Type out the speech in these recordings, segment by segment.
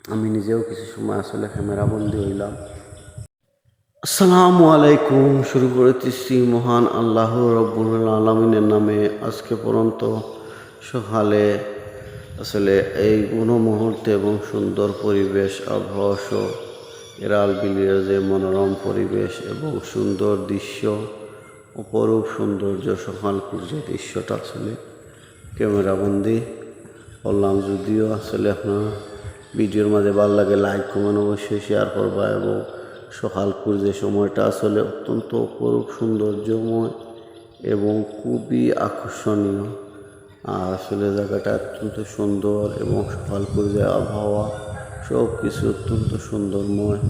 আমি নিজেও কিছু সময় আসলে ক্যামেরা বন্দি হইলাম। আসসালামু আলাইকুম। শুরু করতেছি মহান আল্লাহ রব্বুল আলামিনের নামে। আজকে পর্যন্ত সকালে আসলে এই মুহূর্তে এবং সুন্দর পরিবেশ, আবহাওয়া সহ এরাল বিলিয়ে যে মনোরম পরিবেশ এবং সুন্দর দৃশ্য, অপরূপ সৌন্দর্য, সকালপুর যে দৃশ্যটা আসলে ক্যামেরাবন্দি করলাম। যদিও আসলে আপনার ভিডিওর মাঝে ভালো লাগে, লাইক কমেন্ট অবশ্যই শেয়ার করবা। এবং সকালপুর যে সময়টা আসলে অত্যন্ত অপরূপ সৌন্দর্যময় এবং খুবই আকর্ষণীয়। আর আসলে জায়গাটা অত্যন্ত সুন্দর এবং সকালপুর যে আবহাওয়া সব কিছু অত্যন্ত সুন্দরময়।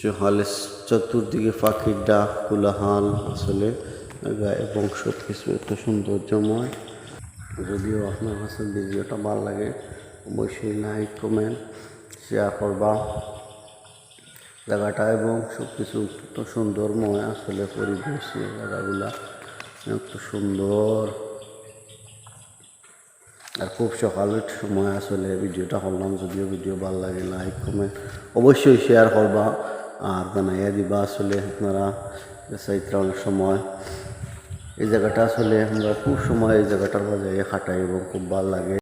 সকালে চতুর্দিকে পাখির ডাক, কোলাহল আসলে এবং সব কিছু এত সৌন্দর্যময়। যদিও আপনার কাছে ভিডিওটা ভালো লাগে অবশ্যই লাইক কমেন্ট শেয়ার করবা জায়গাটা। এবং সব কিছু অত্যন্ত সুন্দরময় আসলে পরিবেশ, জায়গাগুলা এত সুন্দর। আর খুব সকালের সময় আসলে ভিডিওটা করলাম। যদিও ভিডিও ভালো লাগে লাইক কমেন্ট অবশ্যই শেয়ার করবা আর জানাইয়া দিবা। আসলে আপনারা অনেক সময় এই জায়গাটা আসলে আমরা খুব সময় এই জায়গাটার বাজারে খাটাই এবং খুব ভালো লাগে।